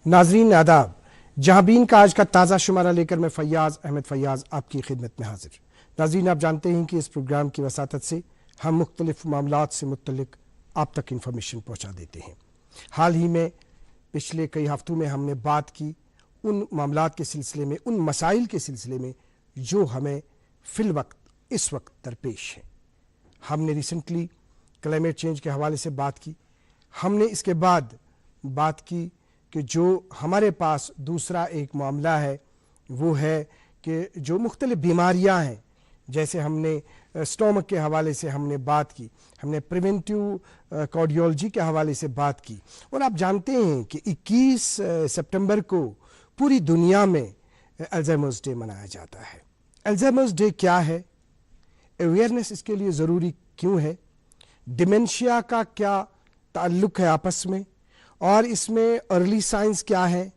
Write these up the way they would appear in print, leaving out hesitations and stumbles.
नाजरीन आदाब, जहांबीन का आज का ताज़ा शुमारा लेकर मैं फैयाज़ अहमद फैयाज़ आपकी खिदमत में हाजिर। नाजरीन, आप जानते हैं कि इस प्रोग्राम की वसातत से हम मुख्तलिफ मामलात से मुतल्लिक आप तक इंफॉर्मेशन पहुँचा देते हैं। हाल ही में पिछले कई हफ्तों में हमने बात की उन मामलात के सिलसिले में, उन मसाइल के सिलसिले में जो हमें फ़िल वक्त इस वक्त दरपेश हैं। हमने रिसेंटली क्लाइमेट चेंज के हवाले से बात की। हमने इसके बाद बात की कि जो हमारे पास दूसरा एक मामला है वो है कि जो मुख्तलिफ बीमारियां हैं, जैसे हमने स्टोमक के हवाले से हमने बात की, हमने प्रिवेंटिव कार्डियोलॉजी के हवाले से बात की। और आप जानते हैं कि 21 सितंबर को पूरी दुनिया में अल्जाइमर्स डे मनाया जाता है। अल्जाइमर्स डे क्या है, अवेयरनेस इसके लिए ज़रूरी क्यों है, डिमेंशिया का क्या ताल्लुक़ है आपस में, और इसमें अर्ली साइंस क्या है,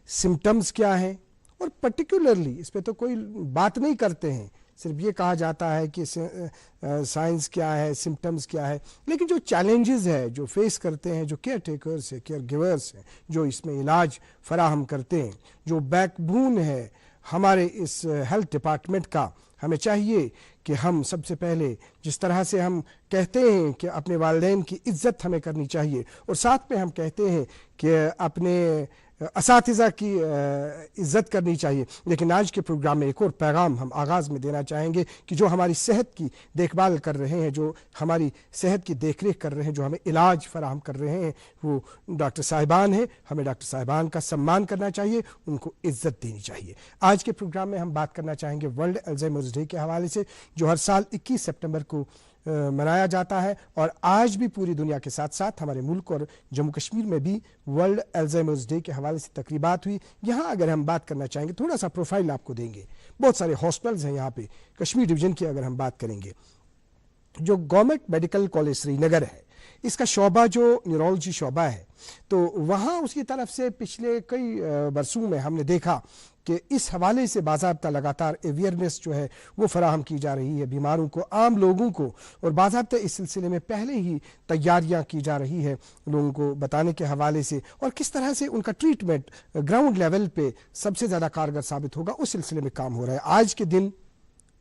सिम्टम्स क्या है, और पर्टिकुलरली इस पे तो कोई बात नहीं करते हैं, सिर्फ ये कहा जाता है कि साइंस क्या है, सिम्टम्स क्या है, लेकिन जो चैलेंजेस है जो फेस करते हैं, जो केयर टेकर्स है, केयर गिवर्स हैं, जो इसमें इलाज फराहम करते हैं, जो बैकबोन है हमारे इस हेल्थ डिपार्टमेंट का, हमें चाहिए कि हम सबसे पहले जिस तरह से हम कहते हैं कि अपने वालिदैन की इज़्ज़त हमें करनी चाहिए, और साथ में हम कहते हैं कि अपने असातिज़ा की इज़्ज़त करनी चाहिए, लेकिन आज के प्रोग्राम में एक और पैगाम हम आगाज़ में देना चाहेंगे कि जो हमारी सेहत की देखभाल कर रहे हैं, जो हमारी सेहत की देखरेख कर रहे हैं, जो हमें इलाज फराहम कर रहे हैं, वो डॉक्टर साहिबान हैं। हमें डॉक्टर साहिबान का सम्मान करना चाहिए, उनको इज़्ज़त देनी चाहिए। आज के प्रोग्राम में हम बात करना चाहेंगे वर्ल्ड अल्जाइमर्स डे के हवाले से, जो हर साल 21 सितंबर को मनाया जाता है। और आज भी पूरी दुनिया के साथ साथ हमारे मुल्क और जम्मू कश्मीर में भी वर्ल्ड अल्जाइमर्स डे के हवाले से तकरीबात हुई। यहाँ अगर हम बात करना चाहेंगे, थोड़ा सा प्रोफाइल आपको देंगे, बहुत सारे हॉस्पिटल्स हैं यहाँ पे। कश्मीर डिवीज़न की अगर हम बात करेंगे, जो गवर्नमेंट मेडिकल कॉलेज श्रीनगर है, इसका शोबा जो न्यूरोलॉजी शोबा है, तो वहाँ उसकी तरफ से पिछले कई बरसों में हमने देखा कि इस हवाले से बाज़ाब्ता लगातार अवेयरनेस जो है वो फराहम की जा रही है बीमारों को, आम लोगों को, और बाज़ाब्ता इस सिलसिले में पहले ही तैयारियां की जा रही है लोगों को बताने के हवाले से, और किस तरह से उनका ट्रीटमेंट ग्राउंड लेवल पे सबसे ज़्यादा कारगर साबित होगा, उस सिलसिले में काम हो रहा है। आज के दिन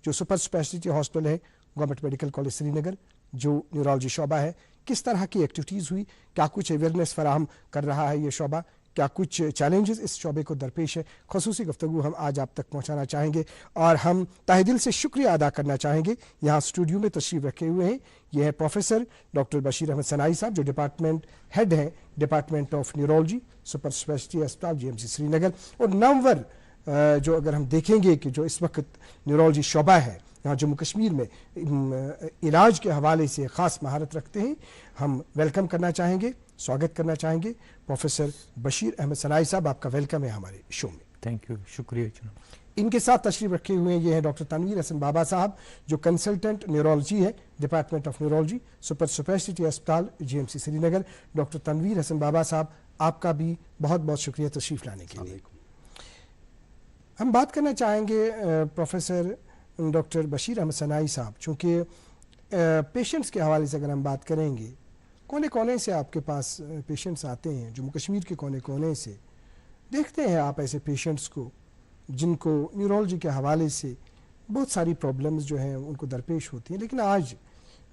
जो सुपर स्पेशलिटी हॉस्पिटल है गवर्नमेंट मेडिकल कॉलेज श्रीनगर, जो न्यूरोलॉजी शोबा है, किस तरह की एक्टिविटीज़ हुई, क्या कुछ अवेयरनेस फराहम कर रहा है ये शोबा, क्या कुछ चैलेंजेस इस शोबे को दरपेश है, खुसूसी गुफ्तगू हम आज आप तक पहुंचाना चाहेंगे। और हम तहे दिल से शुक्रिया अदा करना चाहेंगे, यहाँ स्टूडियो में तशरीफ़ रखे हुए हैं, ये है प्रोफेसर डॉक्टर बशीर अहमद सनाई साहब, जो डिपार्टमेंट हेड हैं department of neurology super speciality अस्पताल GMC श्रीनगर। और नामवर जो अगर हम देखेंगे कि जो इस वक्त न्यूरोलॉजी शोबा है यहाँ जम्मू कश्मीर में इलाज के हवाले से ख़ास महारत रखते हैं, हम वेलकम करना चाहेंगे, स्वागत करना चाहेंगे। प्रोफेसर बशीर अहमद सनाई साहब, आपका वेलकम है हमारे शो में। थैंक यू, शुक्रिया जनाब। इनके साथ तशरीफ रखे हुए हैं ये हैं डॉक्टर तनवीर हसन बाबा साहब, जो कंसल्टेंट न्यूरोलॉजी है department of neurology super speciality अस्पताल GMC श्रीनगर। डॉक्टर तनवीर हसन बाबा साहब, आपका भी बहुत बहुत शुक्रिया तशरीफ़ लाने के लिए। हम बात करना चाहेंगे प्रोफेसर डॉक्टर बशीर अहमद सनाई साहब, चूँकि पेशेंट्स के हवाले से अगर हम बात करेंगे, कोने कोने से आपके पास पेशेंट्स आते हैं, जम्मू कश्मीर के कोने कोने से देखते हैं आप ऐसे पेशेंट्स को जिनको न्यूरोलॉजी के हवाले से बहुत सारी प्रॉब्लम्स जो हैं उनको दरपेश होती हैं। लेकिन आज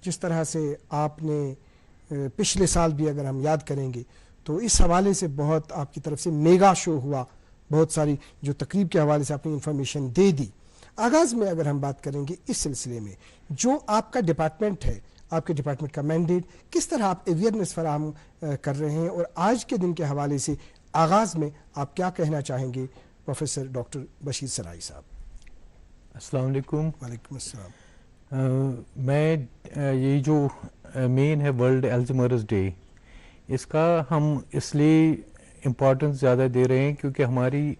जिस तरह से आपने पिछले साल भी अगर हम याद करेंगे तो इस हवाले से बहुत आपकी तरफ से मेगा शो हुआ, बहुत सारी जो तकरीब के हवाले से आपने इंफॉर्मेशन दे दी। आगाज़ में अगर हम बात करेंगे इस सिलसिले में, जो आपका डिपार्टमेंट है, आपके डिपार्टमेंट का मैंडेट, किस तरह आप अवेयरनेस फराहम कर रहे हैं, और आज के दिन के हवाले से आगाज़ में आप क्या कहना चाहेंगे प्रोफेसर डॉक्टर बशीर सनाई साहब? अस्सलाम वालेकुम। वालेकुम अस्सलाम। मैं ये जो मेन है वर्ल्ड अल्जाइमर्स डे, इसका हम इसलिए इम्पोर्टेंस ज़्यादा दे रहे हैं क्योंकि हमारी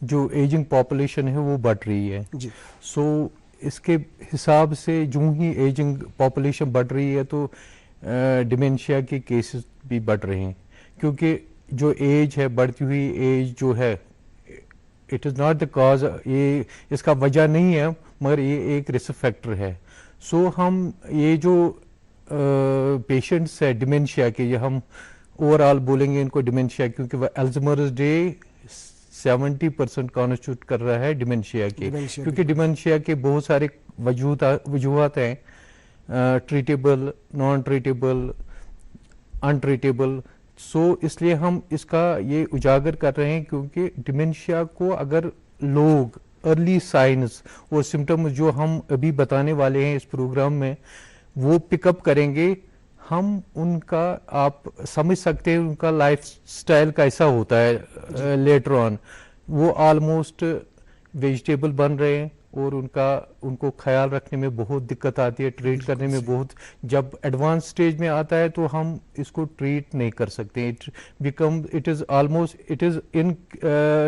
जो एजिंग पॉपुलेशन है वो बढ़ रही है जी। सो इसके हिसाब से जो ही एजिंग पॉपुलेशन बढ़ रही है तो डिमेंशिया के केसेस भी बढ़ रहे हैं, क्योंकि जो एज है, बढ़ती हुई एज जो है, it is not the cause, ये इसका वजह नहीं है, मगर ये एक रिस्क फैक्टर है। सो हम ये जो पेशेंट्स है डिमेंशिया के, ये हम ओवरऑल बोलेंगे इनको डिमेंशिया, क्योंकि अल्जाइमर्स डे 70% कॉन्स्टिट्यूट कर रहा है डिमेंशिया के, डिमेंशिया क्योंकि डिमेंशिया के बहुत सारे वजूहत हैं, ट्रीटेबल, नॉन ट्रीटेबल, अनट्रीटेबल। सो इसलिए हम इसका ये उजागर कर रहे हैं, क्योंकि डिमेंशिया को अगर लोग अर्ली साइंस और सिम्टम्स जो हम अभी बताने वाले हैं इस प्रोग्राम में वो पिकअप करेंगे, हम उनका, आप समझ सकते हैं उनका लाइफ स्टाइल कैसा होता है लेटर ऑन। वो ऑलमोस्ट वेजिटेबल बन रहे हैं और उनको ख्याल रखने में बहुत दिक्कत आती है, ट्रीट करने में बहुत, जब एडवांस स्टेज में आता है तो हम इसको ट्रीट नहीं कर सकते। It is almost, it is in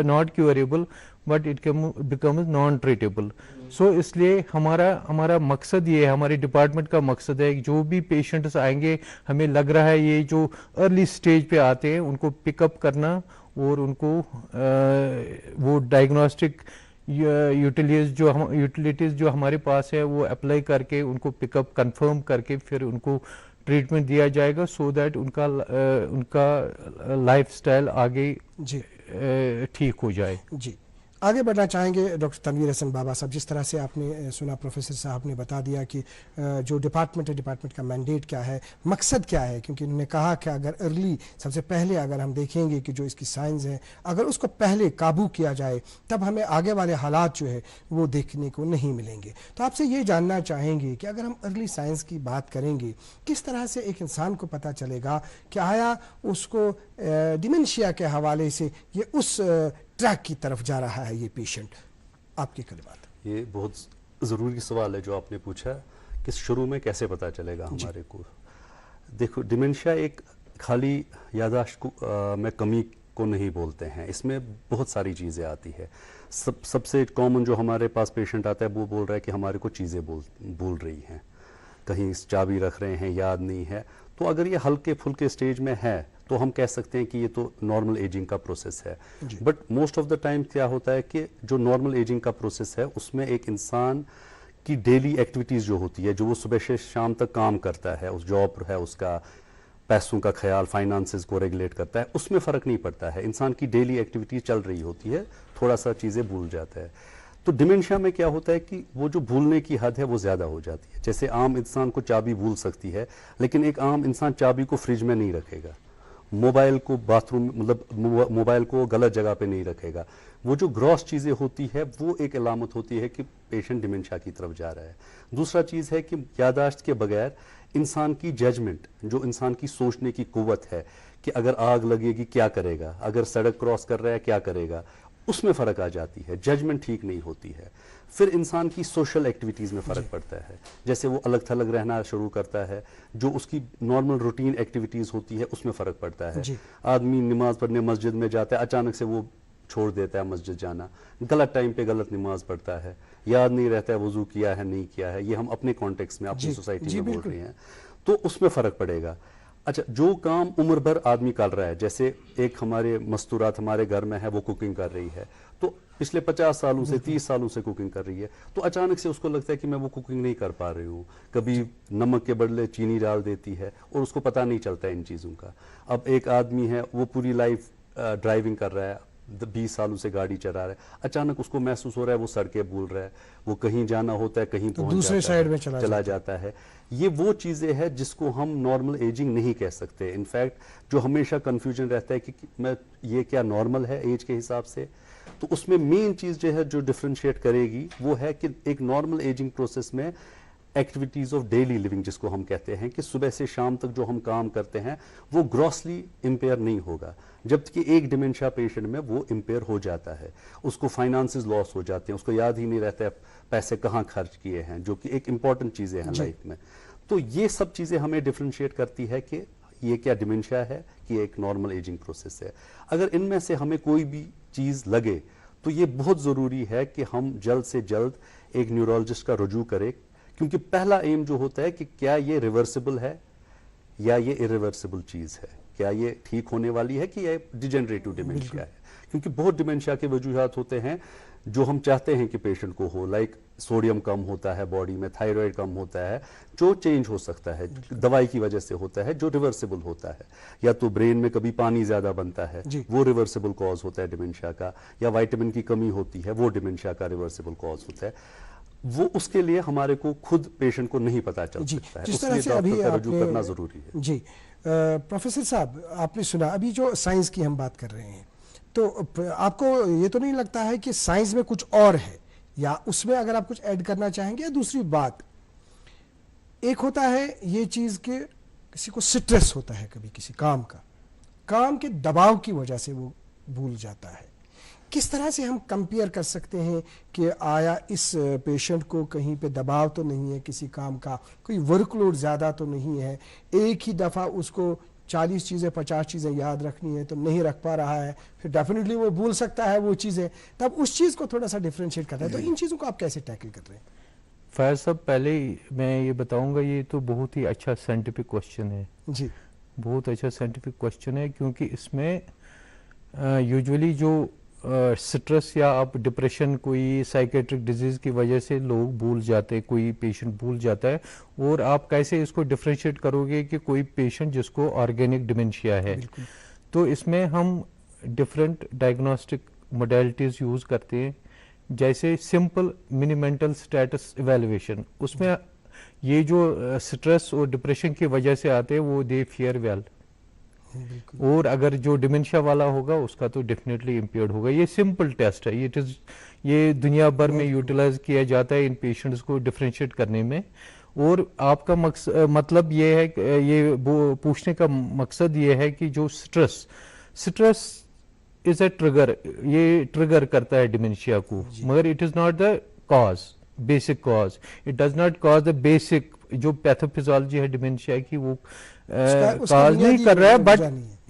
not curable but it becomes non treatable. So इसलिए हमारा मकसद ये है, हमारे डिपार्टमेंट का मकसद है, जो भी पेशेंट्स आएंगे हमें लग रहा है ये जो अर्ली स्टेज पे आते हैं उनको पिकअप करना और उनको वो डायग्नोस्टिक यूटिलिटीज जो हमारे पास है वो अप्लाई करके उनको पिकअप कंफर्म करके फिर उनको ट्रीटमेंट दिया जाएगा, सो दैट उनका लाइफस्टाइल आगे ठीक हो जाए। जी, आगे बढ़ना चाहेंगे डॉक्टर तनवीर हसन बाबा साहब। जिस तरह से आपने सुना, प्रोफेसर साहब ने बता दिया कि जो डिपार्टमेंट है, डिपार्टमेंट का मैंडेट क्या है, मकसद क्या है, क्योंकि उन्होंने कहा कि अगर अर्ली, सबसे पहले अगर हम देखेंगे कि जो इसकी साइंस है, अगर उसको पहले काबू किया जाए तब हमें आगे वाले हालात जो है वो देखने को नहीं मिलेंगे। तो आपसे ये जानना चाहेंगे कि अगर हम अर्ली साइंस की बात करेंगे, किस तरह से एक इंसान को पता चलेगा कि आया उसको डिमेंशिया के हवाले से ये उस ट्रैक की तरफ जा रहा है ये पेशेंट? आपकी कलिमात। ये बहुत ज़रूरी सवाल है जो आपने पूछा कि शुरू में कैसे पता चलेगा हमारे को। देखो, डिमेंशिया एक खाली याददाश्त में कमी को नहीं बोलते हैं, इसमें बहुत सारी चीज़ें आती है। सबसे कॉमन जो हमारे पास पेशेंट आता है वो बोल रहा है कि हमारे को चीज़ें भूल रही हैं, कहीं चाबी रख रहे हैं, याद नहीं है। तो अगर ये हल्के फुल्के स्टेज में है तो हम कह सकते हैं कि ये तो नॉर्मल एजिंग का प्रोसेस है। But most of the time क्या होता है कि जो नॉर्मल एजिंग का प्रोसेस है उसमें एक इंसान की डेली एक्टिविटीज़ जो होती है, जो वो सुबह से शाम तक काम करता है, उस जॉब है उसका, पैसों का ख्याल, फाइनेंसेस को रेगुलेट करता है, उसमें फ़र्क नहीं पड़ता है। इंसान की डेली एक्टिविटीज चल रही होती है, थोड़ा सा चीज़ें भूल जाता है। तो डिमेंशिया में क्या होता है कि वो जो भूलने की हद है वो ज़्यादा हो जाती है। जैसे आम इंसान को चाबी भूल सकती है, लेकिन एक आम इंसान चाबी को फ्रिज में नहीं रखेगा, मोबाइल को बाथरूम, मतलब मोबाइल को गलत जगह पे नहीं रखेगा। वो जो ग्रॉस चीज़ें होती है वो एक अलामत होती है कि पेशेंट डिमेंशिया की तरफ जा रहा है। दूसरा चीज़ है कि यादाश्त के बगैर इंसान की जजमेंट, जो इंसान की सोचने की कुव्वत है कि अगर आग लगेगी क्या करेगा, अगर सड़क क्रॉस कर रहा है क्या करेगा, उसमें फ़र्क आ जाती है, जजमेंट ठीक नहीं होती है। फिर इंसान की सोशल एक्टिविटीज़ में फ़र्क पड़ता है, जैसे वो अलग थलग रहना शुरू करता है, जो उसकी नॉर्मल रूटीन एक्टिविटीज़ होती है उसमें फ़र्क पड़ता है। आदमी नमाज पढ़ने मस्जिद में जाता है, अचानक से वो छोड़ देता है मस्जिद जाना, गलत टाइम पे गलत नमाज पढ़ता है, याद नहीं रहता है वज़ू किया है नहीं किया है। ये हम अपने कॉन्टेक्स्ट में, अपनी सोसाइटी में बोल रहे हैं, तो उसमें फ़र्क पड़ेगा। अच्छा, जो काम उम्र भर आदमी कर रहा है, जैसे एक हमारे मस्तूरात हमारे घर में है, वो कुकिंग कर रही है, तो पिछले 50 सालों से 30 सालों से कुकिंग कर रही है, तो अचानक से उसको लगता है कि मैं वो कुकिंग नहीं कर पा रही हूँ, कभी नमक के बदले चीनी डाल देती है और उसको पता नहीं चलता इन चीज़ों का। अब एक आदमी है, वो पूरी लाइफ ड्राइविंग कर रहा है, 20 सालों से गाड़ी चला रहा है, अचानक उसको महसूस हो रहा है वो सड़कें भूल रहा है, वो कहीं जाना होता है कहीं तो दूसरे साइड में चला जाता है। ये वो चीज़ें हैं जिसको हम नॉर्मल एजिंग नहीं कह सकते। इनफैक्ट जो हमेशा कंफ्यूजन रहता है कि मैं ये क्या नॉर्मल है एज के हिसाब से, तो उसमें मेन चीज़ जो है जो डिफ्रेंशिएट करेगी वो है कि एक नॉर्मल एजिंग प्रोसेस में एक्टिविटीज़ ऑफ डेली लिविंग, जिसको हम कहते हैं कि सुबह से शाम तक जो हम काम करते हैं वो ग्रॉसली इम्पेयर नहीं होगा, जबकि एक डिमेंशिया पेशेंट में वो इम्पेयर हो जाता है। उसको फाइनेंसेस लॉस हो जाते हैं, उसको याद ही नहीं रहता है पैसे कहाँ खर्च किए हैं, जो कि एक इम्पॉर्टेंट चीज़ें हैं लाइफ में। तो ये सब चीज़ें हमें डिफ्रेंशिएट करती है कि ये क्या डिमेंशिया है कि एक नॉर्मल एजिंग प्रोसेस है। अगर इनमें से हमें कोई भी चीज़ लगे तो ये बहुत ज़रूरी है कि हम जल्द से जल्द एक न्यूरोलॉजिस्ट का रुजू करें, क्योंकि पहला एम जो होता है कि क्या ये रिवर्सिबल है या ये इरिवर्सिबल चीज़ है, क्या ये ठीक होने वाली है कि ये डिजेनरेटिव डिमेंशिया है। क्योंकि बहुत डिमेंशिया के वजूहात होते हैं जो हम चाहते हैं कि पेशेंट को हो, लाइक सोडियम कम होता है बॉडी में, थायराइड कम होता है, जो चेंज हो सकता है दवाई की वजह से होता है, जो रिवर्सिबल होता है, या तो ब्रेन में कभी पानी ज्यादा बनता है, वो रिवर्सिबल कॉज होता है डिमेंशिया का, या विटामिन की कमी होती है, वो डिमेंशिया का रिवर्सिबल कॉज होता है। वो उसके लिए हमारे को खुद पेशेंट को नहीं पता चल सकता है, जिस तरह से डॉक्टर अभी का रुजू आपने करना जरूरी है। जी प्रोफेसर साहब, आपने सुना अभी जो साइंस की हम बात कर रहे हैं, तो आपको ये तो नहीं लगता है कि साइंस में कुछ और है, या उसमें अगर आप कुछ ऐड करना चाहेंगे? या दूसरी बात, एक होता है ये चीज कि किसी को स्ट्रेस होता है कभी किसी काम का, काम के दबाव की वजह से वो भूल जाता है। किस तरह से हम कंपेयर कर सकते हैं कि आया इस पेशेंट को कहीं पे दबाव तो नहीं है किसी काम का, कोई वर्कलोड ज़्यादा तो नहीं है, एक ही दफ़ा उसको 40 चीज़ें 50 चीज़ें याद रखनी है तो नहीं रख पा रहा है, फिर डेफिनेटली वो भूल सकता है वो चीज़ें, तब उस चीज़ को थोड़ा सा डिफ्रेंशिएट करना है। तो इन चीज़ों को आप कैसे टैकल कर रहे हैं? फैज साहब, पहले मैं ये बताऊंगा, ये तो बहुत ही अच्छा साइंटिफिक क्वेश्चन है जी, बहुत अच्छा साइंटिफिक क्वेश्चन है, क्योंकि इसमें यूजुअली जो स्ट्रेस या आप डिप्रेशन, कोई साइकेट्रिक डिजीज की वजह से लोग भूल जाते हैं, कोई पेशेंट भूल जाता है, और आप कैसे इसको डिफ्रेंशिएट करोगे कि कोई पेशेंट जिसको ऑर्गेनिक डिमेंशिया है। तो इसमें हम डिफरेंट डायग्नोस्टिक मोडेलिटीज यूज करते हैं, जैसे simple mini mental status evaluation. उसमें ये जो स्ट्रेस और डिप्रेशन की वजह से आते हैं वो दे फेयर वेल, और अगर जो डिमेंशिया वाला होगा उसका तो डेफिनेटली इम्पेयर्ड होगा। ये सिंपल टेस्ट है, ये दुनिया भर में यूटिलाइज किया जाता है इन पेशेंट्स को डिफरेंशिएट करने में। और आपका मतलब ये है, ये पूछने का मकसद ये है कि जो स्ट्रेस इज अ ट्रिगर, ये ट्रिगर करता है डिमेंशिया को, मगर it is not the cause, basic cause. It does not cause the basic जो पैथोफिजियोलॉजी है डिमेंशिया की, वो कॉज नहीं कर रहा है, बट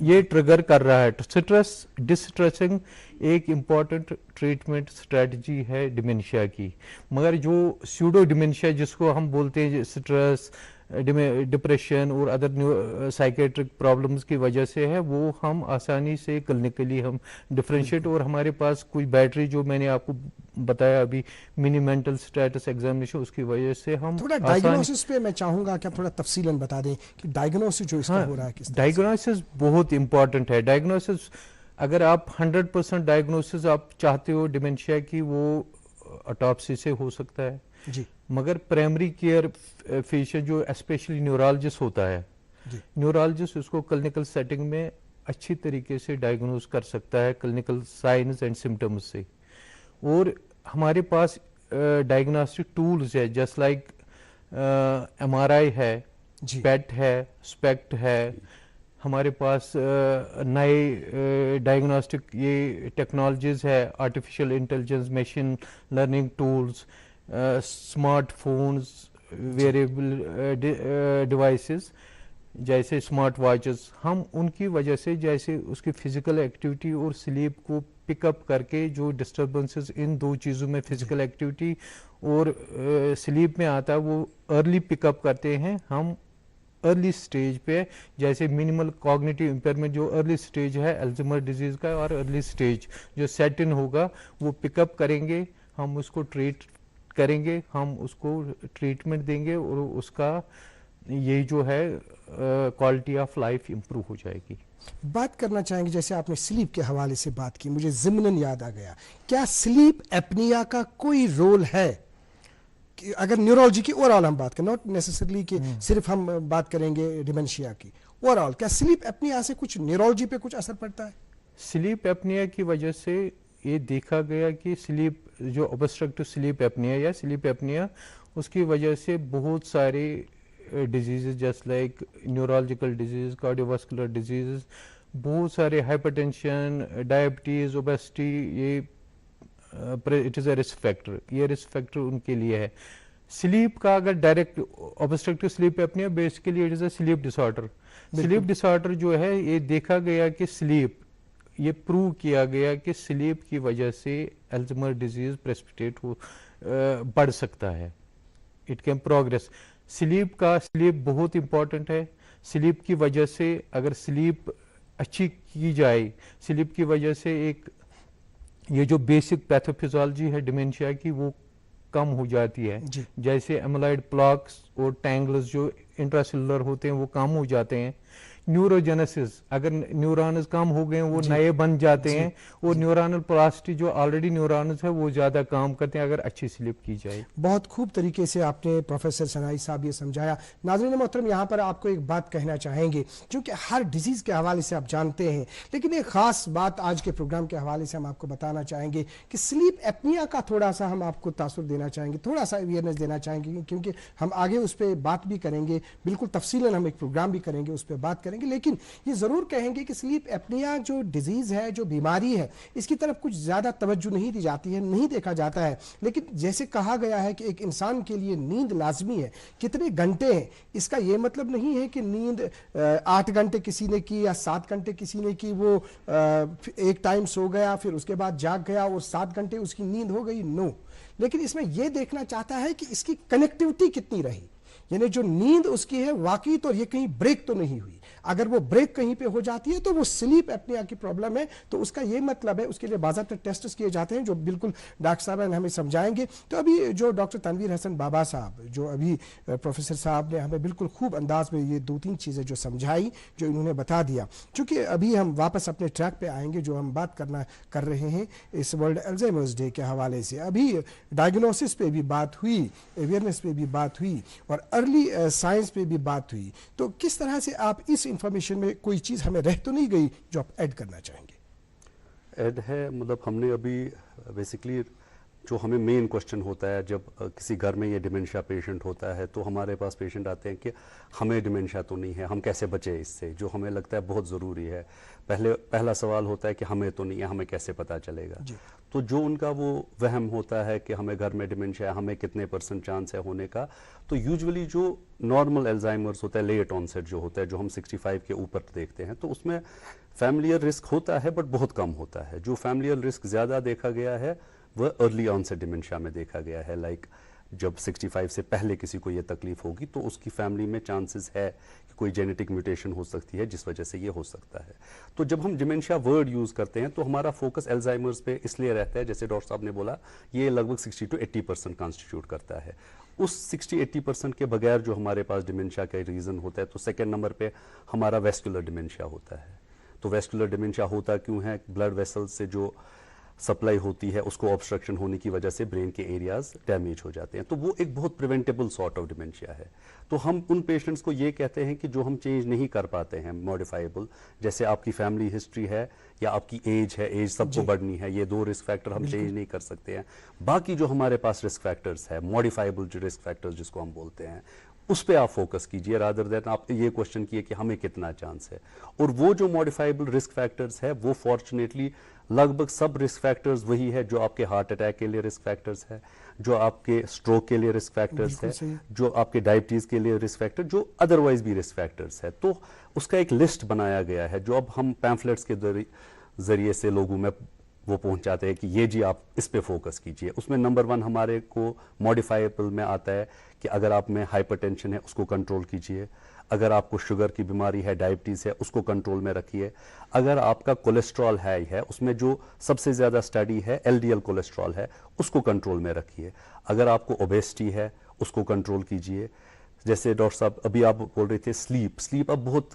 ये ट्रिगर कर रहा है। स्ट्रेस डिस्ट्रेसिंग एक इम्पॉर्टेंट ट्रीटमेंट स्ट्रेटजी है डिमेंशिया की, मगर जो स्यूडो डिमेंशिया जिसको हम बोलते हैं, स्ट्रेस, डिप्रेशन और अदर साइकेट्रिक प्रॉब्लम्स की वजह से है, वो हम आसानी से क्लिनिकली हम डिफरेंशिएट, और हमारे पास कोई बैटरी जो मैंने आपको बताया अभी, मिनी मेंटल स्टेटस एग्जामिनेशन, उसकी वजह से हम थोड़ा डायग्नोसिस पे मैं चाहूंगा कि आप थोड़ा तफसीलन बता दें कि डायग्नोसिस जो इसका हो रहा है किस तरह से? डायग्नोसिस बहुत इंपॉर्टेंट है। डायग्नोसिस, अगर आप 100% डायग्नोसिस आप चाहते हो डिमेंशिया की, वो ऑटोप्सी से हो सकता है जी, मगर प्राइमरी केयर फिजिशियन जो स्पेशली न्यूरोलॉजिस्ट होता है, न्यूरोलॉजिस्ट उसको क्लिनिकल सेटिंग में अच्छी तरीके से डायग्नोज कर सकता है क्लिनिकल साइंस एंड सिम्टम्स से। और हमारे पास डायग्नोस्टिक टूल्स है, जस्ट लाइक MRI है, पेट है, स्पेक्ट है, हमारे पास नए डायग्नोस्टिक ये टेक्नोलॉजीज है, artificial intelligence, machine learning tools, smartphones, variable devices जैसे स्मार्ट वॉचेस, हम उनकी वजह से जैसे उसकी फिजिकल एक्टिविटी और स्लीप को पिकअप करके जो डिस्टर्बेंसेस इन दो चीज़ों में, फिजिकल एक्टिविटी और स्लीप में आता है, वो अर्ली पिकअप करते हैं हम अर्ली स्टेज पे। जैसे मिनिमल कॉग्निटिव इम्पेयरमेंट जो अर्ली स्टेज है अल्जाइमर डिजीज का, और अर्ली स्टेज जो सेट इन होगा वो पिकअप करेंगे, हम उसको ट्रीट करेंगे, हम उसको ट्रीटमेंट देंगे, और उसका ये जो है क्वालिटी ऑफ लाइफ इम्प्रूव हो जाएगी। बात करना चाहेंगे, जैसे आपने स्लीप के हवाले से बात की, मुझे ज़िम्नन याद आ गया, क्या स्लीप एपनिया का कोई रोल है कि अगर न्यूरोलॉजी की ओवरऑल हम बात करें, नॉट नेसेसरली कि सिर्फ हम बात करेंगे डिमेंशिया की, ओवरऑल क्या स्लीप एपनिया से कुछ न्यूरोलॉजी पे कुछ असर पड़ता है? स्लीप एपनिया की वजह से ये देखा गया कि स्लीप जो ऑब्स्ट्रक्टिव स्लीप एपनिया या स्लीप एपनिया, उसकी वजह से बहुत सारे diseases just like neurological disease, cardiovascular diseases, बहुत सारे हाइपरटेंशन, डायबिटीज, ओबेसिटी, ये it is a risk factor, ये रिस्क फैक्टर उनके लिए है। स्लीप का अगर direct obstructive sleep apnoea basically it is a slip disorder. Sleep disorder जो है ये देखा गया कि स्लीप, ये प्रूव किया गया कि स्लीप की वजह से अल्जाइमर डिजीज प्रेसिपिटेट हो बढ़ सकता है, इट कैन प्रोग्रेस। स्लीप बहुत इंपॉर्टेंट है। स्लीप की वजह से अगर स्लीप अच्छी की जाए, स्लीप की वजह से एक ये जो बेसिक पैथोफिजियोलॉजी है डिमेंशिया की वो कम हो जाती है। जी। जैसे एमाइलॉइड प्लाक्स और टैंगल्स जो इंट्रासेलुलर होते हैं वो कम हो जाते हैं। न्यूरोजेनेसिस, अगर न्यूरॉन्स कम हो गए वो जी। नए बन जाते जी। हैं, और न्यूरॉनल प्लास्टिक जो ऑलरेडी न्यूरॉन्स है वो ज़्यादा काम करते हैं अगर अच्छी स्लीप की जाए। बहुत खूब तरीके से आपने प्रोफेसर सनाई साहब ये समझाया। नाज़रीन मोहतरम, यहाँ पर आपको एक बात कहना चाहेंगे, क्योंकि हर डिजीज़ के हवाले से आप जानते हैं, लेकिन एक ख़ास बात आज के प्रोग्राम के हवाले से हम आपको बताना चाहेंगे कि स्लीप एपनिया का थोड़ा सा हम आपको तासुर देना चाहेंगे, थोड़ा सा अवेयरनेस देना चाहेंगे, क्योंकि हम आगे उस पर बात भी करेंगे, बिल्कुल तफसीलन हम एक प्रोग्राम भी करेंगे, उस पर बात करेंगे। लेकिन ये ज़रूर कहेंगे कि स्लीप एपनिया जो डिजीज़ है, जो बीमारी है, इसकी तरफ कुछ ज़्यादा तवज्जो नहीं दी जाती है, नहीं देखा जाता है। लेकिन जैसे कहा गया है कि एक इंसान के लिए नींद लाजमी है। कितने घंटे हैं, इसका ये मतलब नहीं है कि नींद 8 घंटे किसी ने की या 7 घंटे किसी ने की, वो एक टाइम सो गया फिर उसके बाद जाग गया और 7 घंटे उसकी नींद हो गई, नो। लेकिन इसमें यह देखना चाहता है कि इसकी कनेक्टिविटी कितनी रही, यानी जो नींद उसकी है वाकई तो ये कहीं ब्रेक तो नहीं हुई। अगर वो ब्रेक कहीं पे हो जाती है तो वो स्लीप एपनिया की प्रॉब्लम है। तो उसका ये मतलब है, उसके लिए बाज़ाब्ता टेस्ट किए जाते हैं जो बिल्कुल डॉक्टर साहब हमें समझाएंगे। तो अभी जो डॉक्टर तनवीर हसन बाबा साहब, जो अभी प्रोफेसर साहब ने हमें बिल्कुल खूब अंदाज में ये 2-3 चीज़ें जो समझाई, जो इन्होंने बता दिया, चूँकि अभी हम वापस अपने ट्रैक पर आएंगे, जो हम बात कर रहे हैं इस वर्ल्ड अल्जाइमर्स डे के हवाले से। अभी डायग्नोसिस पे भी बात हुई, अवेयरनेस पे भी बात हुई और अर्ली साइंस पे भी बात हुई। तो किस तरह से आप इस इंफॉर्मेशन में कोई चीज़ हमें रह तो नहीं गई जो आप ऐड करना चाहेंगे? ऐड है, मतलब हमने अभी बेसिकली जो हमें मेन क्वेश्चन होता है जब किसी घर में ये डिमेंशिया पेशेंट होता है, तो हमारे पास पेशेंट आते हैं कि हमें डिमेंशिया तो नहीं है, हम कैसे बचें इससे, जो हमें लगता है बहुत ज़रूरी है। पहला सवाल होता है कि हमें तो नहीं है, हमें कैसे पता चलेगा। तो जो उनका वो वहम होता है कि हमें घर में डिमेंशिया है, हमें कितने % चांस है होने का, तो यूजुअली जो नॉर्मल अल्जाइमर्स होता है, लेट ऑनसेट जो होता है, जो हम 65 के ऊपर देखते हैं, तो उसमें फैमिलियर रिस्क होता है बट बहुत कम होता है। जो फैमिलियर रिस्क ज़्यादा देखा गया है वह अर्ली ऑनसेट डिमेंशिया में देखा गया है। लाइक जब 65 से पहले किसी को ये तकलीफ होगी तो उसकी फैमिली में चांसेस है कि कोई जेनेटिक म्यूटेशन हो सकती है जिस वजह से ये हो सकता है। तो जब हम डिमेंशिया वर्ड यूज़ करते हैं तो हमारा फोकस अल्जाइमर्स पे इसलिए रहता है, जैसे डॉक्टर साहब ने बोला, ये लगभग 60 to 80% कॉन्स्टिट्यूट करता है। उस 60-80% के बगैर जो हमारे पास डिमेंशिया का रीज़न होता है, तो सेकेंड नंबर पर हमारा वेस्कुलर डिमेंशिया होता है। तो वेस्कुलर डिमेंशिया होता क्यों है? ब्लड वेसल्स से जो सप्लाई होती है उसको ऑब्स्ट्रक्शन होने की वजह से ब्रेन के एरियाज डैमेज हो जाते हैं। तो वो एक बहुत प्रिवेंटेबल सॉर्ट ऑफ डिमेंशिया है। तो हम उन पेशेंट्स को ये कहते हैं कि जो हम चेंज नहीं कर पाते हैं, मॉडिफाइबल, जैसे आपकी फैमिली हिस्ट्री है या आपकी एज है, एज सबको बढ़नी है, ये 2 रिस्क फैक्टर हम चेंज नहीं कर सकते हैं। बाकी जो हमारे पास रिस्क फैक्टर्स है, मॉडिफाइबल जो रिस्क फैक्टर्स जिसको हम बोलते हैं, उस पे आप फोकस कीजिए, रादर देन आप ये क्वेश्चन किए कि हमें कितना चांस है। और वो जो मॉडिफाइबल रिस्क फैक्टर्स है वो फॉर्चुनेटली लगभग सब रिस्क फैक्टर्स वही है जो आपके हार्ट अटैक के लिए रिस्क फैक्टर्स है, जो आपके स्ट्रोक के लिए रिस्क फैक्टर्स है, जो आपके डायबिटीज के लिए रिस्क फैक्टर, जो अदरवाइज भी रिस्क फैक्टर्स है। तो उसका एक लिस्ट बनाया गया है जो अब हम पैम्फलेट्स के जरिए से लोगों में वो पहुंचाते हैं कि ये जी आप इस पे फोकस कीजिए। उसमें नंबर 1 हमारे को मॉडिफाइबल में आता है कि अगर आप में हाइपरटेंशन है उसको कंट्रोल कीजिए, अगर आपको शुगर की बीमारी है, डायबिटीज़ है, उसको कंट्रोल में रखिए, अगर आपका कोलेस्ट्रॉल हाई है, उसमें जो सबसे ज़्यादा स्टडी है एलडीएल कोलेस्ट्रॉल है, उसको कंट्रोल में रखिए, अगर आपको ओबेसिटी है उसको कंट्रोल कीजिए। जैसे डॉक्टर साहब अभी आप बोल रहे थे स्लीप अब बहुत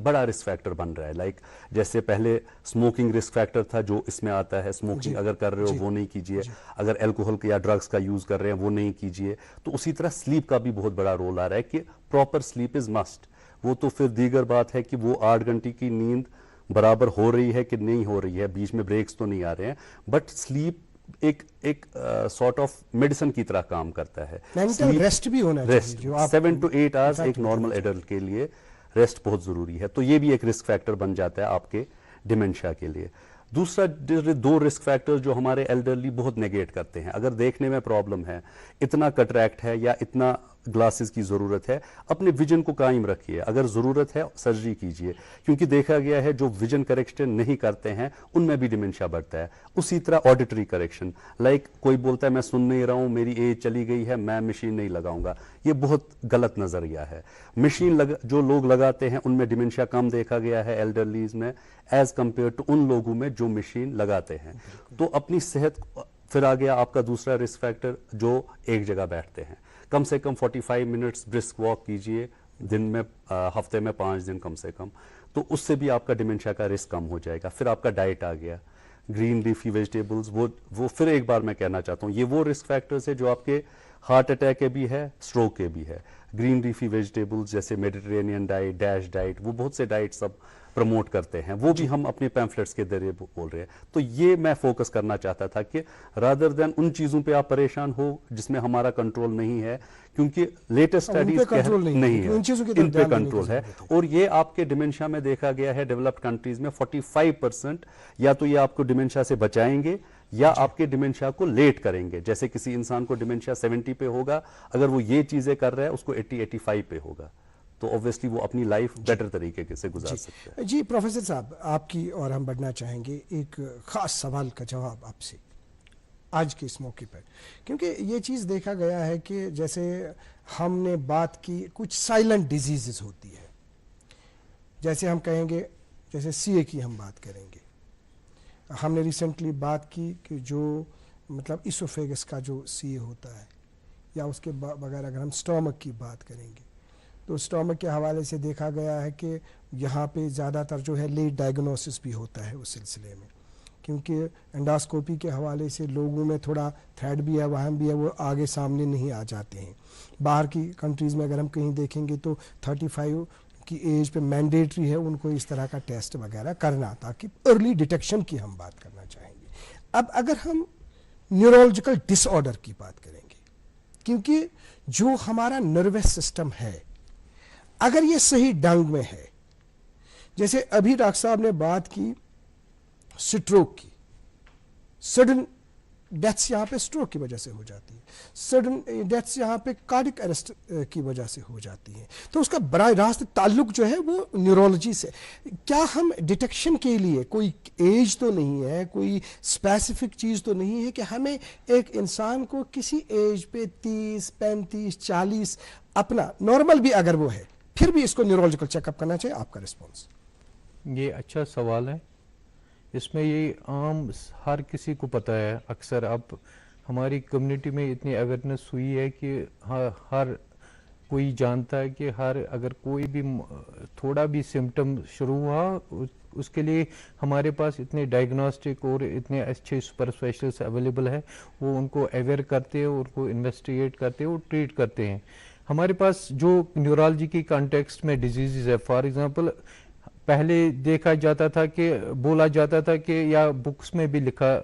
बड़ा रिस्क फैक्टर बन रहा है। लाइक जैसे पहले स्मोकिंग रिस्क फैक्टर था जो इसमें आता है, स्मोकिंग अगर कर रहे हो वो नहीं कीजिए, अगर अल्कोहल या ड्रग्स का यूज कर रहे हैं वो नहीं कीजिए। तो उसी तरह स्लीप का भी बहुत बड़ा रोल आ रहा है कि प्रॉपर स्लीप इज मस्ट। वो तो फिर दीगर बात है कि वो 8 घंटे की नींद बराबर हो रही है कि नहीं हो रही है, बीच में ब्रेक्स तो नहीं आ रहे हैं, बट स्लीप एक सॉर्ट ऑफ मेडिसिन की तरह काम करता है। मेंटल रेस्ट भी होना चाहिए, जो आप 7 to 8 आवर्स एक नॉर्मल एडल्ट के लिए रेस्ट बहुत जरूरी है। तो ये भी एक रिस्क फैक्टर बन जाता है आपके डिमेंशिया के लिए। दूसरा 2 रिस्क फैक्टर्स जो हमारे एल्डरली बहुत नेगेट करते हैं, अगर देखने में प्रॉब्लम है, इतना कटरैक्ट है या इतना ग्लासेस की ज़रूरत है, अपने विजन को कायम रखिए। अगर ज़रूरत है सर्जरी कीजिए, क्योंकि देखा गया है जो विजन करेक्शन नहीं करते हैं उनमें भी डिमेंशिया बढ़ता है। उसी तरह ऑडिटरी करेक्शन, लाइक कोई बोलता है मैं सुन नहीं रहा हूँ, मेरी एज चली गई है, मैं मशीन नहीं लगाऊंगा, ये बहुत गलत नज़रिया है। मशीन जो लोग लगाते हैं उनमें डिमेंशिया कम देखा गया है एल्डरलीज में एज कंपेयर टू उन लोगों में जो मशीन लगाते हैं। तो अपनी सेहत, फिर आ गया आपका दूसरा रिस्क फैक्टर, जो एक जगह बैठते हैं। कम से कम 45 मिनट्स ब्रिस्क वॉक कीजिए दिन में, हफ्ते में 5 दिन कम से कम, तो उससे भी आपका डिमेंशिया का रिस्क कम हो जाएगा। फिर आपका डाइट आ गया, ग्रीन लीफी वेजिटेबल्स, वो फिर एक बार मैं कहना चाहता हूँ, ये वो रिस्क फैक्टर्स है जो आपके हार्ट अटैक के भी है, स्ट्रोक के भी है। ग्रीन लीफी वेजिटेबल्स जैसे मेडिटेरेनियन डाइट, डैश डाइट, वो बहुत से डाइट सब प्रमोट करते हैं, वो भी हम अपने पैम्फलेट्स के जरिए बोल रहे हैं। तो ये मैं फोकस करना चाहता था कि रादर देन उन चीज़ों पे आप परेशान हो जिसमें हमारा कंट्रोल नहीं है, क्योंकि लेटेस्ट स्टडीज नहीं है, इन पे कंट्रोल है। और ये आपके डिमेंशिया में देखा गया है डेवलप्ड कंट्रीज में 45% या तो ये आपको डिमेंशिया से बचाएंगे या आपके डिमेंशिया को लेट करेंगे। जैसे किसी इंसान को डिमेंशिया 70 पे होगा, अगर वो ये चीजें कर रहा है उसको 80-85 पे होगा, तो ऑब्वियसली वो अपनी लाइफ बेटर तरीके से गुजार सकते हैं। जी प्रोफेसर साहब, आपकी और हम बढ़ना चाहेंगे एक खास सवाल का जवाब आपसे आज के इस मौके पर, क्योंकि ये चीज़ देखा गया है कि जैसे हमने बात की कुछ साइलेंट डिजीजेस होती है, जैसे हम कहेंगे, जैसे सीए की हम बात करेंगे, हमने रिसेंटली बात की कि जो मतलब इसोफेगस का जो सीए होता है, या उसके बगैर अगर हम स्टोमक की बात करेंगे तो स्टोमक के हवाले से देखा गया है कि यहाँ पे ज़्यादातर जो है लेट डायग्नोसिस भी होता है उस सिलसिले में, क्योंकि एंडोस्कोपी के हवाले से लोगों में थोड़ा थ्रेड भी है, वहम भी है, वो आगे सामने नहीं आ जाते हैं। बाहर की कंट्रीज़ में अगर हम कहीं देखेंगे तो 35 की एज पे मैंडेटरी है उनको इस तरह का टेस्ट वगैरह करना, ताकि अर्ली डिटेक्शन की हम बात करना चाहेंगे। अब अगर हम न्यूरोलॉजिकल डिसऑर्डर की बात करेंगे, क्योंकि जो हमारा नर्वस सिस्टम है अगर ये सही ढंग में है, जैसे अभी डॉक्टर साहब ने बात की स्ट्रोक की, सडन डेथ्स यहाँ पे स्ट्रोक की वजह से हो जाती है, सडन डेथ्स यहाँ पे कार्डिक अरेस्ट की वजह से हो जाती है, तो उसका बड़ा रास्त ताल्लुक जो है वो न्यूरोलॉजी से। क्या हम डिटेक्शन के लिए कोई एज तो नहीं है, कोई स्पेसिफिक चीज़ तो नहीं है कि हमें एक इंसान को किसी एज पे 30, 35, 40 अपना नॉर्मल भी अगर वो है फिर भी इसको न्यूरोलॉजिकल चेकअप करना चाहिए? आपका रिस्पॉन्स? ये अच्छा सवाल है। इसमें ये आम हर किसी को पता है, अक्सर अब हमारी कम्युनिटी में इतनी अवेयरनेस हुई है कि हर कोई जानता है कि अगर कोई भी थोड़ा भी सिम्टम शुरू हुआ उसके लिए हमारे पास इतने डायग्नोस्टिक और इतने अच्छे सुपर स्पेशलिस्ट अवेलेबल है, वो उनको अवेयर करते हैं, उनको इन्वेस्टिगेट करते हैं और ट्रीट करते हैं। हमारे पास जो न्यूरोलॉजी की कॉन्टेक्स्ट में डिजीज़ है, फॉर एग्जांपल पहले देखा जाता था कि बोला जाता था कि या बुक्स में भी लिखा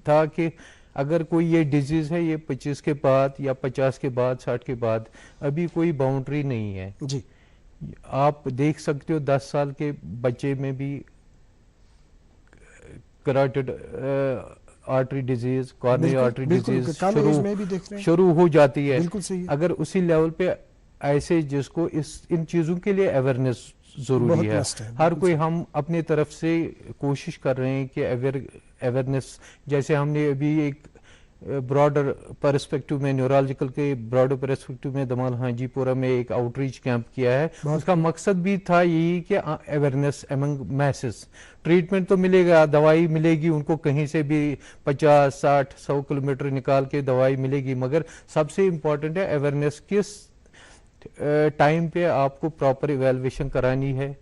था कि अगर कोई ये डिजीज़ है ये 25 के बाद या 50 के बाद 60 के बाद, अभी कोई बाउंड्री नहीं है जी। आप देख सकते हो 10 साल के बच्चे में भी carotid artery disease, corneal artery disease शुरू हो जाती है। अगर उसी लेवल पे ऐसे जिसको इन चीज़ों के लिए अवेयरनेस जरूरी है, हर कोई हम अपनी तरफ से कोशिश कर रहे हैं कि अवेयरनेस, जैसे हमने अभी एक ब्रॉडर पर्सपेक्टिव में, न्यूरोलॉजिकल के ब्रॉडर पर्सपेक्टिव में दमाल हाजीपुरा में एक आउटरीच कैंप किया है। उसका मकसद भी था यही कि अवेयरनेस अमंग मैसेस। ट्रीटमेंट तो मिलेगा, दवाई मिलेगी उनको कहीं से भी 50, 60, 100 किलोमीटर निकाल के दवाई मिलेगी, मगर सबसे इम्पोर्टेंट है अवेयरनेस किस टाइम पे आपको प्रॉपर इवैल्यूएशन करानी है,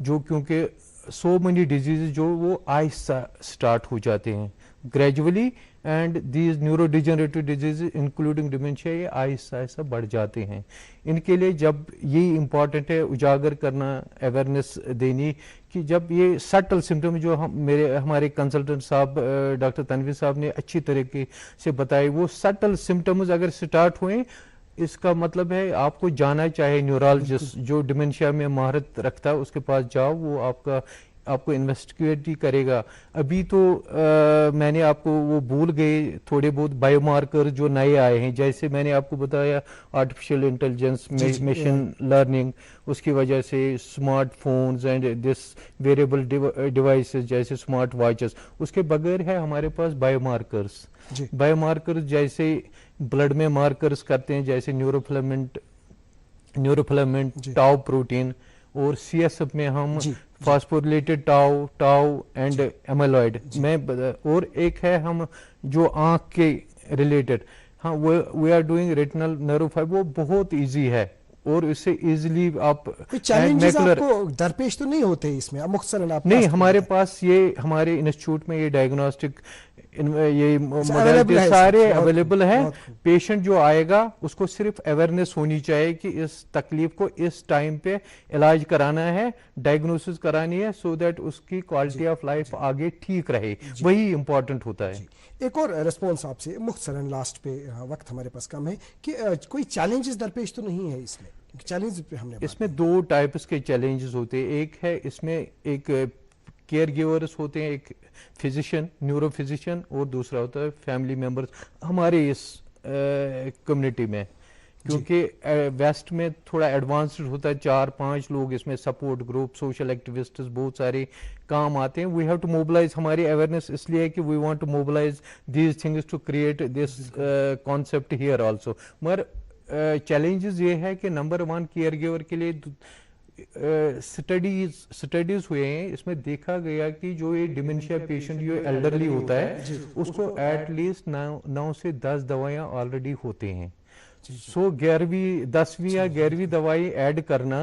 जो क्योंकि सो मेनी डिजीज जो वो आहिस्ता स्टार्ट हो जाते हैं gradually, and these neurodegenerative disease including dementia ये आहिस्ता आहिस्ता बढ़ जाते हैं। इनके लिए जब ये इम्पॉर्टेंट है उजागर करना, अवेयरनेस देनी कि जब ये सटल सिम्टम जो हमारे कंसल्टेंट साहब डॉक्टर तनवीर साहब ने अच्छी तरीके से बताए, वो सटल सिम्टम्स अगर स्टार्ट हुए इसका मतलब है आपको जाना चाहिए न्यूरोलॉजिस्ट जो डिमेंशिया में महारत रखता है उसके पास जाओ, वो आपको इन्वेस्टिगेट ही करेगा। अभी तो मैंने आपको वो भूल गए थोड़े बहुत बायोमार्कर जो नए आए हैं, जैसे मैंने आपको बताया आर्टिफिशियल इंटेलिजेंस, मशीन लर्निंग, उसकी वजह से smartphones and this variable devices जैसे स्मार्ट वॉचेस, उसके बगैर है हमारे पास बायोमार्कर्स। बायोमार्कर्स जैसे ब्लड में मार्कर्स करते हैं, जैसे न्यूरोफिलामेंट टाउ प्रोटीन, और सीएसएफ में हम फास्फोरिलेटेड टाउ एंड एमाइलॉइड में, और एक है हम जो आंख के रिलेटेड, हाँ we are doing retinal nerve, वो बहुत इजी है और इससे इजीली आप चैलेंजेस आपको दरपेश तो नहीं होते इसमें मुख्तसरन आप नहीं, हमारे पास ये हमारे इंस्टीट्यूट में ये डायग्नोस्टिक ये मॉडल सारे अवेलेबल है। पेशेंट जो आएगा उसको सिर्फ अवेयरनेस होनी चाहिए कि इस तकलीफ को इस टाइम पे इलाज कराना है, डायग्नोसिस करानी है, सो दैट उसकी क्वालिटी ऑफ लाइफ आगे ठीक रहे, वही इंपॉर्टेंट होता है। एक और रिस्पॉन्स आपसे मुख्तसरन लास्ट पे, वक्त हमारे पास कम है, कि कोई चैलेंजेस दरपेश तो नहीं है इसमें? चैलेंज पे हमने इसमें दो टाइप्स के चैलेंजेस होते हैं। एक है इसमें एक केयर गिवर्स होते हैं, एक फिजिशियन, न्यूरो फिजिशियन, और दूसरा होता है फैमिली मेंबर्स हमारे इस कम्युनिटी में, क्योंकि वेस्ट में थोड़ा एडवांस्ड होता है, 4-5 लोग इसमें सपोर्ट ग्रुप, सोशल एक्टिविस्ट्स बहुत सारे काम आते हैं। वी हैव टू मोबिलाइज, हमारी अवेयरनेस इसलिए है कि we want to mobilise these things to create this concept here also. मगर चैलेंजेस ये है कि नंबर 1 केयर गिवर के लिए स्टडीज हुए हैं, इसमें देखा गया कि जो ये डिमेंशिया पेशेंट जो एल्डरली होता है उसको एटलीस्ट 9 से 10 दवाइयां ऑलरेडी होते हैं। सो 10वीं या 11वीं दवाई ऐड करना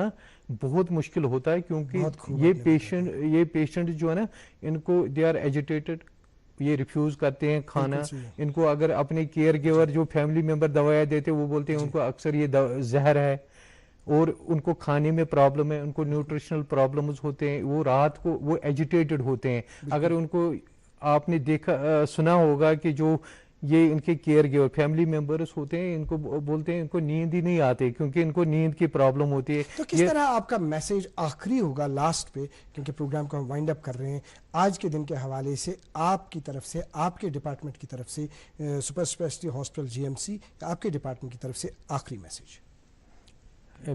बहुत मुश्किल होता है, क्योंकि ये पेशेंट जो है ना, इनको दे आर एजिटेटेड, ये रिफ्यूज करते हैं खाना। इनको अगर अपने केयर गिवर जो फैमिली मेंबर दवाइयां देते हैं वो बोलते हैं उनको अक्सर ये जहर है, और उनको खाने में प्रॉब्लम है, उनको न्यूट्रिशनल प्रॉब्लम्स होते हैं, वो रात को वो एजिटेटेड होते हैं। अगर उनको आपने देखा सुना होगा कि जो ये इनके केयर गिवर फैमिली मेंबर्स होते हैं, इनको बोलते हैं इनको नींद ही नहीं आती, क्योंकि इनको नींद की प्रॉब्लम होती है। तो किस तरह आपका मैसेज आखिरी होगा लास्ट पे, क्योंकि प्रोग्राम को हम वाइंड अप कर रहे हैं, आज के दिन के हवाले से आपकी तरफ से, आपके डिपार्टमेंट की तरफ से, सुपर स्पेशलिटी हॉस्पिटल जीएमसी, आपके डिपार्टमेंट की तरफ से आखिरी मैसेज?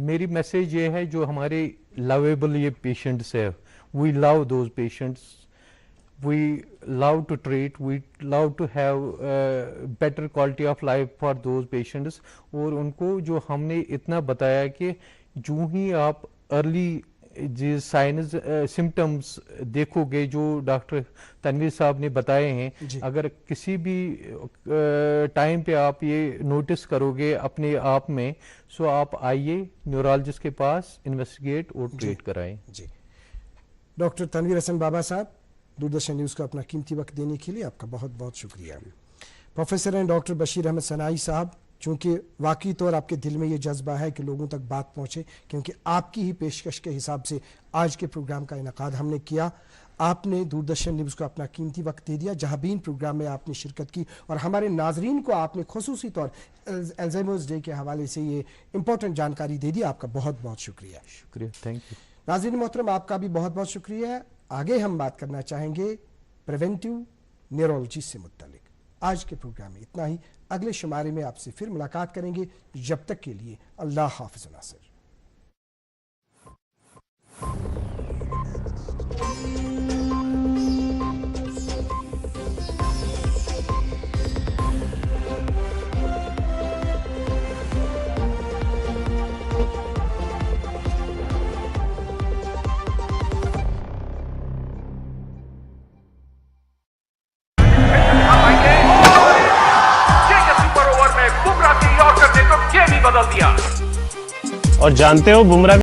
मेरी मैसेज ये है, जो हमारे लवेबल ये पेशेंट्स है, we love those patients, we love to treat, we love to have better quality of life for those patients. और उनको जो हमने इतना बताया कि जो ही आप अर्ली जी साइंस सिम्टम्स देखोगे जो डॉक्टर तनवीर साहब ने बताए हैं, अगर किसी भी टाइम पे आप ये नोटिस करोगे अपने आप में, सो आप आइए न्यूरोलॉजिस्ट के पास, इन्वेस्टिगेट और ट्रीट कराएं। जी, डॉक्टर तनवीर हसन बाबा साहब, दूरदर्शन न्यूज़ को अपना कीमती वक्त देने के लिए आपका बहुत बहुत शुक्रिया। प्रोफेसर हैं डॉक्टर बशीर अहमद सनाई साहब, चूँकि वाकई तौर आपके दिल में ये जज्बा है कि लोगों तक बात पहुँचे, क्योंकि आपकी ही पेशकश के हिसाब से आज के प्रोग्राम का इनेकाद हमने किया। आपने दूरदर्शन न्यूज़ को अपना कीमती वक्त दे दिया, जहाबीन प्रोग्राम में आपने शिरकत की, और हमारे नाजरीन को आपने खुसूसी तौर अल्जाइमर्स डे के हवाले से ये इंपॉर्टेंट जानकारी दे दी। आपका बहुत बहुत शुक्रिया। Thank you. नाज़रीन मोहतरम, आपका भी बहुत बहुत शुक्रिया। आगे हम बात करना चाहेंगे प्रिवेंटिव न्यूरोलॉजी से मुत्तलिक। आज के प्रोग्राम में इतना ही, अगले शुमारे में आपसे फिर मुलाकात करेंगे। जब तक के लिए अल्लाह हाफ़िज़ व नासिर। और जानते हो बुमराह